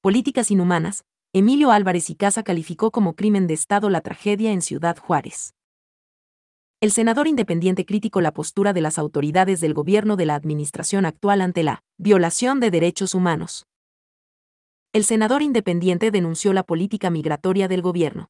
Políticas inhumanas, Emilio Álvarez y Casa calificó como crimen de Estado la tragedia en Ciudad Juárez. El senador independiente criticó la postura de las autoridades del gobierno de la administración actual ante la violación de derechos humanos. El senador independiente denunció la política migratoria del gobierno.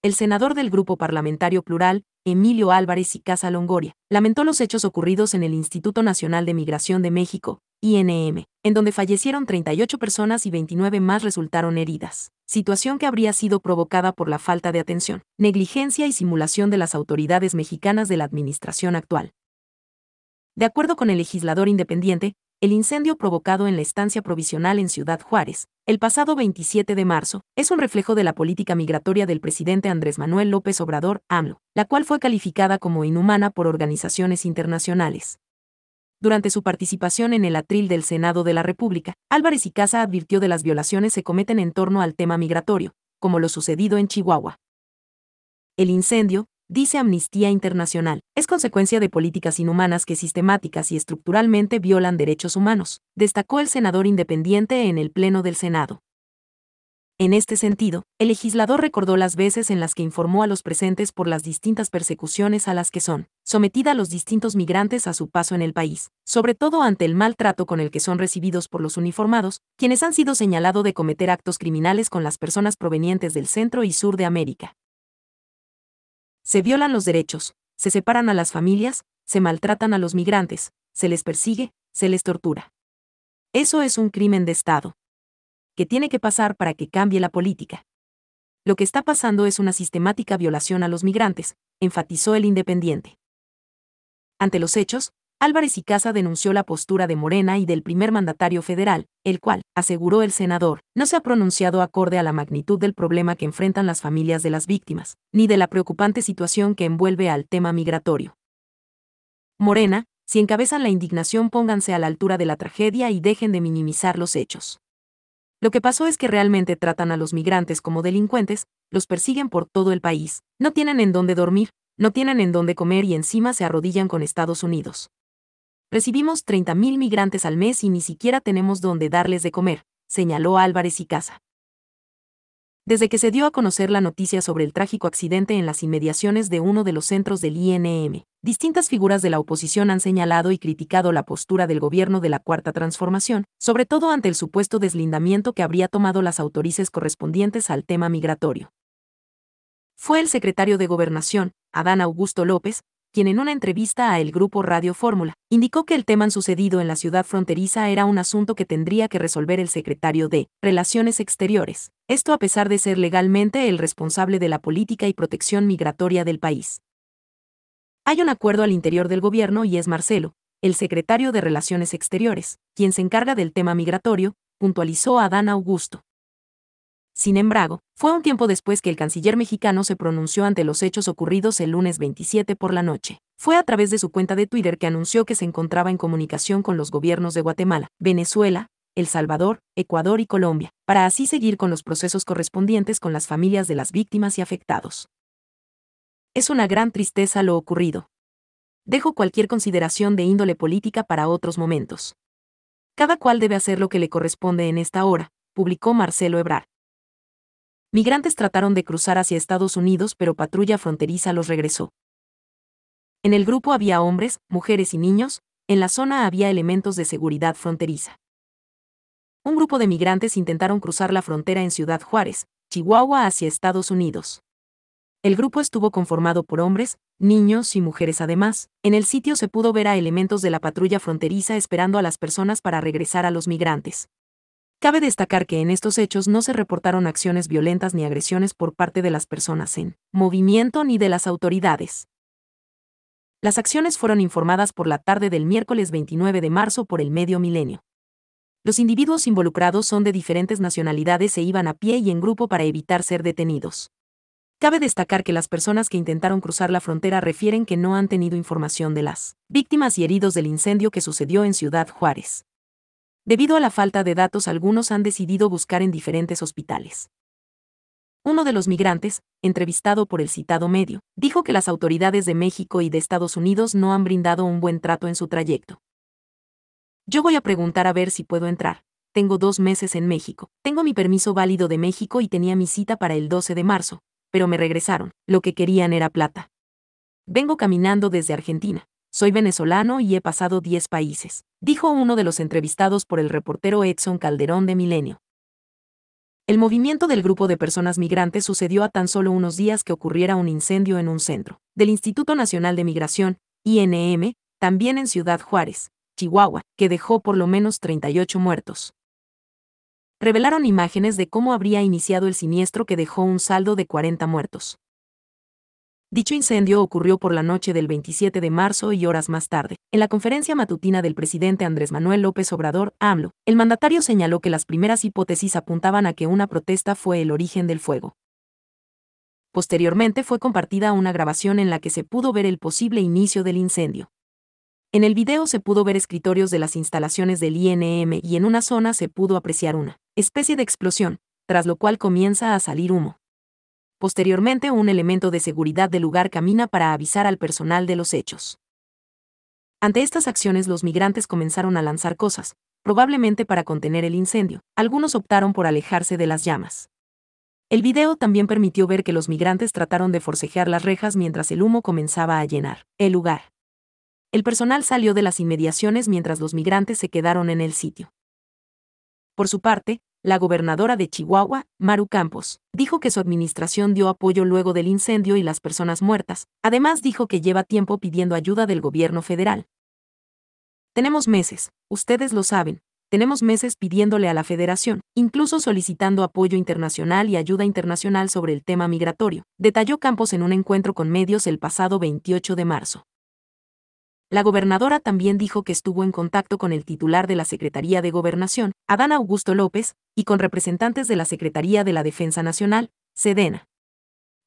El senador del Grupo Parlamentario Plural, Emilio Álvarez y Casa Longoria, lamentó los hechos ocurridos en el Instituto Nacional de Migración de México, INM, en donde fallecieron 38 personas y 29 más resultaron heridas, situación que habría sido provocada por la falta de atención, negligencia y simulación de las autoridades mexicanas de la administración actual. De acuerdo con el legislador independiente, el incendio provocado en la estancia provisional en Ciudad Juárez, el pasado 27 de marzo, es un reflejo de la política migratoria del presidente Andrés Manuel López Obrador, AMLO, la cual fue calificada como inhumana por organizaciones internacionales. Durante su participación en el atril del Senado de la República, Álvarez y Casa advirtió de las violaciones se cometen en torno al tema migratorio, como lo sucedido en Chihuahua. El incendio, dice Amnistía Internacional, es consecuencia de políticas inhumanas que sistemáticas y estructuralmente violan derechos humanos, destacó el senador independiente en el Pleno del Senado. En este sentido, el legislador recordó las veces en las que informó a los presentes por las distintas persecuciones a las que son sometida los distintos migrantes a su paso en el país, sobre todo ante el maltrato con el que son recibidos por los uniformados, quienes han sido señalados de cometer actos criminales con las personas provenientes del centro y sur de América. Se violan los derechos, se separan a las familias, se maltratan a los migrantes, se les persigue, se les tortura. Eso es un crimen de Estado. ¿Qué tiene que pasar para que cambie la política? Lo que está pasando es una sistemática violación a los migrantes, enfatizó el independiente. Ante los hechos, Álvarez y Casa denunció la postura de Morena y del primer mandatario federal, el cual, aseguró el senador, no se ha pronunciado acorde a la magnitud del problema que enfrentan las familias de las víctimas, ni de la preocupante situación que envuelve al tema migratorio. Morena, si encabezan la indignación, pónganse a la altura de la tragedia y dejen de minimizar los hechos. Lo que pasó es que realmente tratan a los migrantes como delincuentes, los persiguen por todo el país, no tienen en dónde dormir, no tienen en dónde comer y encima se arrodillan con Estados Unidos. Recibimos 30,000 migrantes al mes y ni siquiera tenemos dónde darles de comer, señaló Álvarez y Casa. Desde que se dio a conocer la noticia sobre el trágico accidente en las inmediaciones de uno de los centros del INM, distintas figuras de la oposición han señalado y criticado la postura del gobierno de la Cuarta Transformación, sobre todo ante el supuesto deslindamiento que habría tomado las autoridades correspondientes al tema migratorio. Fue el secretario de Gobernación, Adán Augusto López, quien en una entrevista a el grupo Radio Fórmula, indicó que el tema sucedido en la ciudad fronteriza era un asunto que tendría que resolver el secretario de Relaciones Exteriores, esto a pesar de ser legalmente el responsable de la política y protección migratoria del país. Hay un acuerdo al interior del gobierno y es Marcelo, el secretario de Relaciones Exteriores, quien se encarga del tema migratorio, puntualizó Adán Augusto. Sin embargo, fue un tiempo después que el canciller mexicano se pronunció ante los hechos ocurridos el lunes 27 por la noche. Fue a través de su cuenta de Twitter que anunció que se encontraba en comunicación con los gobiernos de Guatemala, Venezuela, El Salvador, Ecuador y Colombia, para así seguir con los procesos correspondientes con las familias de las víctimas y afectados. Es una gran tristeza lo ocurrido. Dejo cualquier consideración de índole política para otros momentos. Cada cual debe hacer lo que le corresponde en esta hora, publicó Marcelo Ebrard. Migrantes trataron de cruzar hacia Estados Unidos, pero patrulla fronteriza los regresó. En el grupo había hombres, mujeres y niños, en la zona había elementos de seguridad fronteriza. Un grupo de migrantes intentaron cruzar la frontera en Ciudad Juárez, Chihuahua hacia Estados Unidos. El grupo estuvo conformado por hombres, niños y mujeres. Además, en el sitio se pudo ver a elementos de la patrulla fronteriza esperando a las personas para regresar a los migrantes. Cabe destacar que en estos hechos no se reportaron acciones violentas ni agresiones por parte de las personas en movimiento ni de las autoridades. Las acciones fueron informadas por la tarde del miércoles 29 de marzo por el medio Milenio. Los individuos involucrados son de diferentes nacionalidades e iban a pie y en grupo para evitar ser detenidos. Cabe destacar que las personas que intentaron cruzar la frontera refieren que no han tenido información de las víctimas y heridos del incendio que sucedió en Ciudad Juárez. Debido a la falta de datos, algunos han decidido buscar en diferentes hospitales. Uno de los migrantes, entrevistado por el citado medio, dijo que las autoridades de México y de Estados Unidos no han brindado un buen trato en su trayecto. Yo voy a preguntar a ver si puedo entrar. tengo 2 meses en México. Tengo mi permiso válido de México y tenía mi cita para el 12 de marzo, pero me regresaron. Lo que querían era plata. Vengo caminando desde Argentina. Soy venezolano y he pasado 10 países, dijo uno de los entrevistados por el reportero Edson Calderón de Milenio. El movimiento del grupo de personas migrantes sucedió a tan solo unos días que ocurriera un incendio en un centro del Instituto Nacional de Migración, INM, también en Ciudad Juárez, Chihuahua, que dejó por lo menos 38 muertos. Revelaron imágenes de cómo habría iniciado el siniestro que dejó un saldo de 40 muertos. Dicho incendio ocurrió por la noche del 27 de marzo y horas más tarde, en la conferencia matutina del presidente Andrés Manuel López Obrador, AMLO, el mandatario señaló que las primeras hipótesis apuntaban a que una protesta fue el origen del fuego. Posteriormente fue compartida una grabación en la que se pudo ver el posible inicio del incendio. En el video se pudo ver escritorios de las instalaciones del INM y en una zona se pudo apreciar una especie de explosión, tras lo cual comienza a salir humo. Posteriormente, un elemento de seguridad del lugar camina para avisar al personal de los hechos. Ante estas acciones, los migrantes comenzaron a lanzar cosas, probablemente para contener el incendio. Algunos optaron por alejarse de las llamas. El video también permitió ver que los migrantes trataron de forcejear las rejas mientras el humo comenzaba a llenar el lugar. El personal salió de las inmediaciones mientras los migrantes se quedaron en el sitio. Por su parte, la gobernadora de Chihuahua, Maru Campos, dijo que su administración dio apoyo luego del incendio y las personas muertas. Además, dijo que lleva tiempo pidiendo ayuda del gobierno federal. Tenemos meses, ustedes lo saben, tenemos meses pidiéndole a la federación, incluso solicitando apoyo internacional y ayuda internacional sobre el tema migratorio, detalló Campos en un encuentro con medios el pasado 28 de marzo. La gobernadora también dijo que estuvo en contacto con el titular de la Secretaría de Gobernación, Adán Augusto López, y con representantes de la Secretaría de la Defensa Nacional, SEDENA.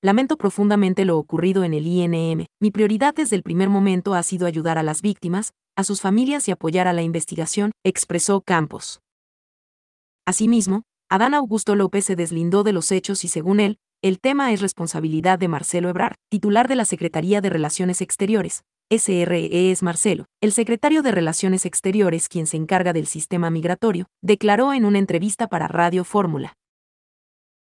Lamento profundamente lo ocurrido en el INM. Mi prioridad desde el primer momento ha sido ayudar a las víctimas, a sus familias y apoyar a la investigación, expresó Campos. Asimismo, Adán Augusto López se deslindó de los hechos y según él, el tema es responsabilidad de Marcelo Ebrard, titular de la Secretaría de Relaciones Exteriores. SRE es Marcelo, el secretario de Relaciones Exteriores quien se encarga del sistema migratorio, declaró en una entrevista para Radio Fórmula.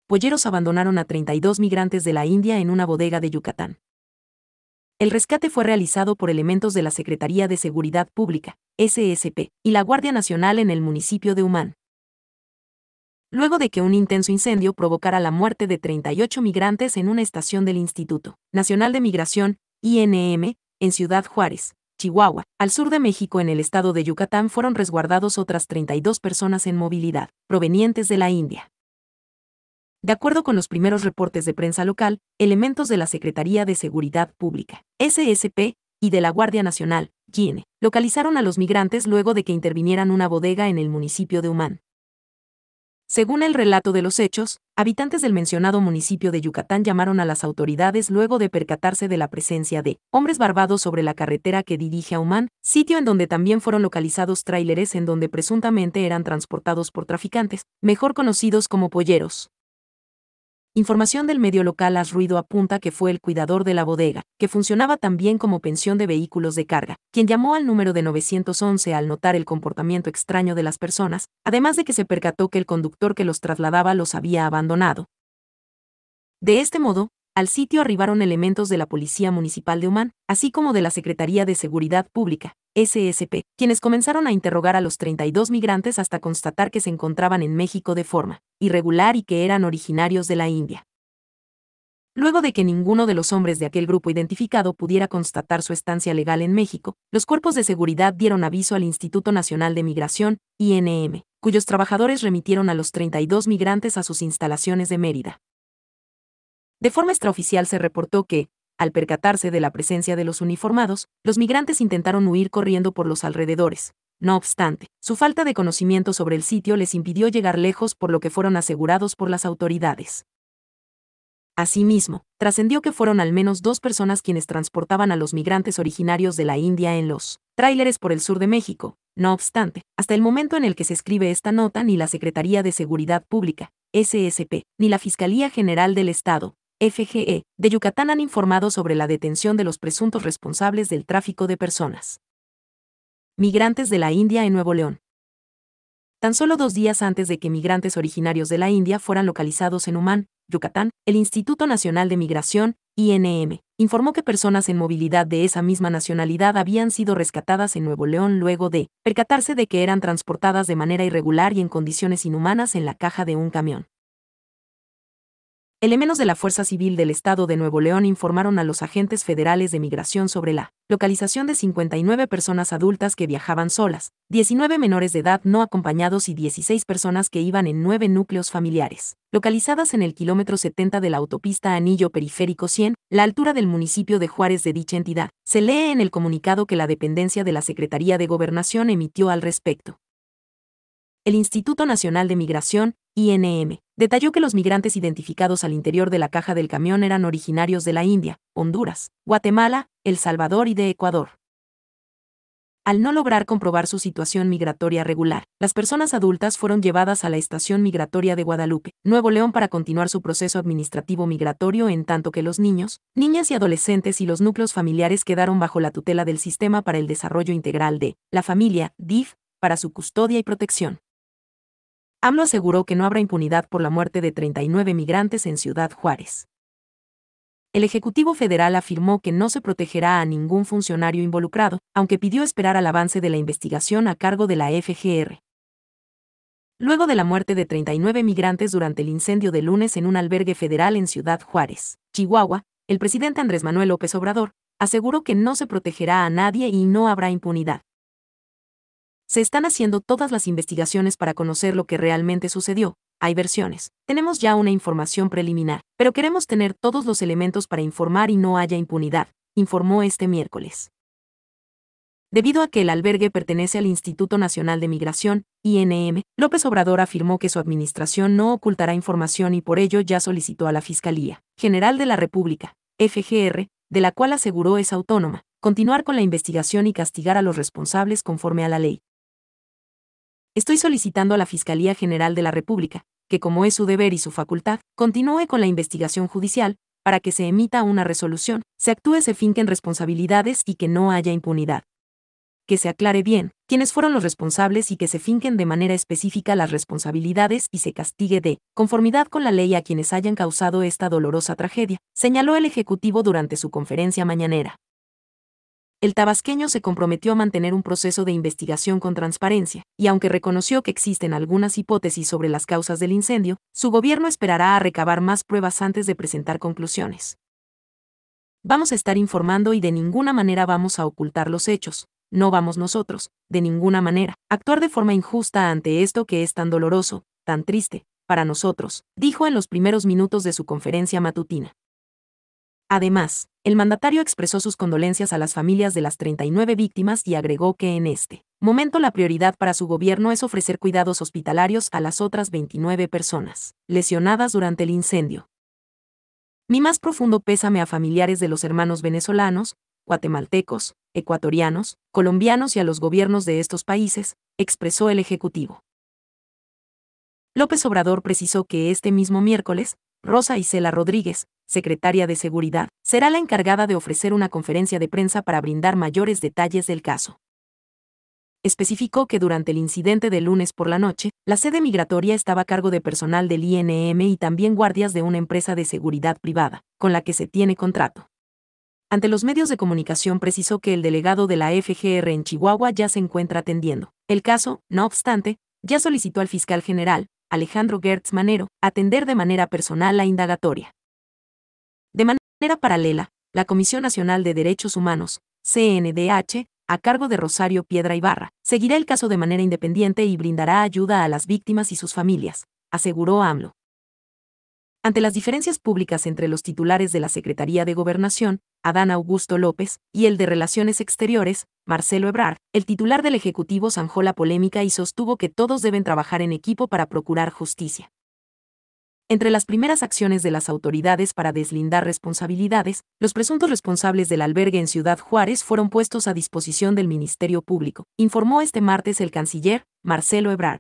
Polleros abandonaron a 32 migrantes de la India en una bodega de Yucatán. El rescate fue realizado por elementos de la Secretaría de Seguridad Pública, SSP, y la Guardia Nacional en el municipio de Humán. Luego de que un intenso incendio provocara la muerte de 38 migrantes en una estación del Instituto Nacional de Migración, INM, en Ciudad Juárez, Chihuahua, al sur de México en el estado de Yucatán fueron resguardados otras 32 personas en movilidad, provenientes de la India. De acuerdo con los primeros reportes de prensa local, elementos de la Secretaría de Seguridad Pública, SSP, y de la Guardia Nacional, GINE, localizaron a los migrantes luego de que intervinieran una bodega en el municipio de Humán. Según el relato de los hechos, habitantes del mencionado municipio de Yucatán llamaron a las autoridades luego de percatarse de la presencia de hombres barbados sobre la carretera que dirige a Humán, sitio en donde también fueron localizados tráileres en donde presuntamente eran transportados por traficantes, mejor conocidos como polleros. Información del medio local Haz Ruido apunta que fue el cuidador de la bodega, que funcionaba también como pensión de vehículos de carga, quien llamó al número de 911 al notar el comportamiento extraño de las personas, además de que se percató que el conductor que los trasladaba los había abandonado. De este modo, al sitio arribaron elementos de la Policía Municipal de Humán, así como de la Secretaría de Seguridad Pública, SSP, quienes comenzaron a interrogar a los 32 migrantes hasta constatar que se encontraban en México de forma irregular y que eran originarios de la India. Luego de que ninguno de los hombres de aquel grupo identificado pudiera constatar su estancia legal en México, los cuerpos de seguridad dieron aviso al Instituto Nacional de Migración, INM, cuyos trabajadores remitieron a los 32 migrantes a sus instalaciones de Mérida. De forma extraoficial se reportó que, al percatarse de la presencia de los uniformados, los migrantes intentaron huir corriendo por los alrededores. No obstante, su falta de conocimiento sobre el sitio les impidió llegar lejos, por lo que fueron asegurados por las autoridades. Asimismo, trascendió que fueron al menos 2 personas quienes transportaban a los migrantes originarios de la India en los tráileres por el sur de México. No obstante, hasta el momento en el que se escribe esta nota, ni la Secretaría de Seguridad Pública, SSP, ni la Fiscalía General del Estado, FGE, de Yucatán han informado sobre la detención de los presuntos responsables del tráfico de personas. Migrantes de la India en Nuevo León. Tan solo 2 días antes de que migrantes originarios de la India fueran localizados en Umán, Yucatán, el Instituto Nacional de Migración, INM, informó que personas en movilidad de esa misma nacionalidad habían sido rescatadas en Nuevo León luego de percatarse de que eran transportadas de manera irregular y en condiciones inhumanas en la caja de un camión. Elementos de la Fuerza Civil del Estado de Nuevo León informaron a los agentes federales de migración sobre la localización de 59 personas adultas que viajaban solas, 19 menores de edad no acompañados y 16 personas que iban en 9 núcleos familiares, localizadas en el kilómetro 70 de la autopista Anillo Periférico 100, la altura del municipio de Juárez de dicha entidad. Se lee en el comunicado que la dependencia de la Secretaría de Gobernación emitió al respecto. El Instituto Nacional de Migración, INM, detalló que los migrantes identificados al interior de la caja del camión eran originarios de la India, Honduras, Guatemala, El Salvador y de Ecuador. Al no lograr comprobar su situación migratoria regular, las personas adultas fueron llevadas a la Estación Migratoria de Guadalupe, Nuevo León para continuar su proceso administrativo migratorio, en tanto que los niños, niñas y adolescentes y los núcleos familiares quedaron bajo la tutela del Sistema para el Desarrollo Integral de la Familia, DIF, para su custodia y protección. AMLO aseguró que no habrá impunidad por la muerte de 39 migrantes en Ciudad Juárez. El Ejecutivo Federal afirmó que no se protegerá a ningún funcionario involucrado, aunque pidió esperar al avance de la investigación a cargo de la FGR. Luego de la muerte de 39 migrantes durante el incendio de lunes en un albergue federal en Ciudad Juárez, Chihuahua, el presidente Andrés Manuel López Obrador aseguró que no se protegerá a nadie y no habrá impunidad. Se están haciendo todas las investigaciones para conocer lo que realmente sucedió. Hay versiones. Tenemos ya una información preliminar, pero queremos tener todos los elementos para informar y no haya impunidad, informó este miércoles. Debido a que el albergue pertenece al Instituto Nacional de Migración, INM, López Obrador afirmó que su administración no ocultará información y por ello ya solicitó a la Fiscalía General de la República, FGR, de la cual aseguró es autónoma, continuar con la investigación y castigar a los responsables conforme a la ley. Estoy solicitando a la Fiscalía General de la República, que como es su deber y su facultad, continúe con la investigación judicial, para que se emita una resolución, se actúe, se finquen responsabilidades y que no haya impunidad. Que se aclare bien quiénes fueron los responsables y que se finquen de manera específica las responsabilidades y se castigue de conformidad con la ley a quienes hayan causado esta dolorosa tragedia, señaló el Ejecutivo durante su conferencia mañanera. El tabasqueño se comprometió a mantener un proceso de investigación con transparencia, y aunque reconoció que existen algunas hipótesis sobre las causas del incendio, su gobierno esperará a recabar más pruebas antes de presentar conclusiones. Vamos a estar informando y de ninguna manera vamos a ocultar los hechos, no vamos nosotros, de ninguna manera, a actuar de forma injusta ante esto que es tan doloroso, tan triste, para nosotros, dijo en los primeros minutos de su conferencia matutina. Además, el mandatario expresó sus condolencias a las familias de las 39 víctimas y agregó que en este momento la prioridad para su gobierno es ofrecer cuidados hospitalarios a las otras 29 personas lesionadas durante el incendio. Mi más profundo pésame a familiares de los hermanos venezolanos, guatemaltecos, ecuatorianos, colombianos y a los gobiernos de estos países, expresó el Ejecutivo. López Obrador precisó que este mismo miércoles, Rosa Isela Rodríguez, secretaria de Seguridad, será la encargada de ofrecer una conferencia de prensa para brindar mayores detalles del caso. Especificó que durante el incidente de lunes por la noche, la sede migratoria estaba a cargo de personal del INM y también guardias de una empresa de seguridad privada, con la que se tiene contrato. Ante los medios de comunicación precisó que el delegado de la FGR en Chihuahua ya se encuentra atendiendo el caso, no obstante, ya solicitó al fiscal general, Alejandro Gertz Manero, atender de manera personal la indagatoria. De manera paralela, la Comisión Nacional de Derechos Humanos, CNDH, a cargo de Rosario Piedra Ibarra, seguirá el caso de manera independiente y brindará ayuda a las víctimas y sus familias, aseguró AMLO. Ante las diferencias públicas entre los titulares de la Secretaría de Gobernación, Adán Augusto López, y el de Relaciones Exteriores, Marcelo Ebrard, el titular del Ejecutivo zanjó la polémica y sostuvo que todos deben trabajar en equipo para procurar justicia. Entre las primeras acciones de las autoridades para deslindar responsabilidades, los presuntos responsables del albergue en Ciudad Juárez fueron puestos a disposición del Ministerio Público, informó este martes el canciller, Marcelo Ebrard.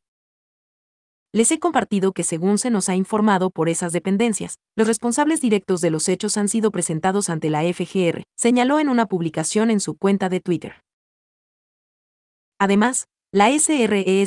Les he compartido que según se nos ha informado por esas dependencias, los responsables directos de los hechos han sido presentados ante la FGR, señaló en una publicación en su cuenta de Twitter. Además, la SRE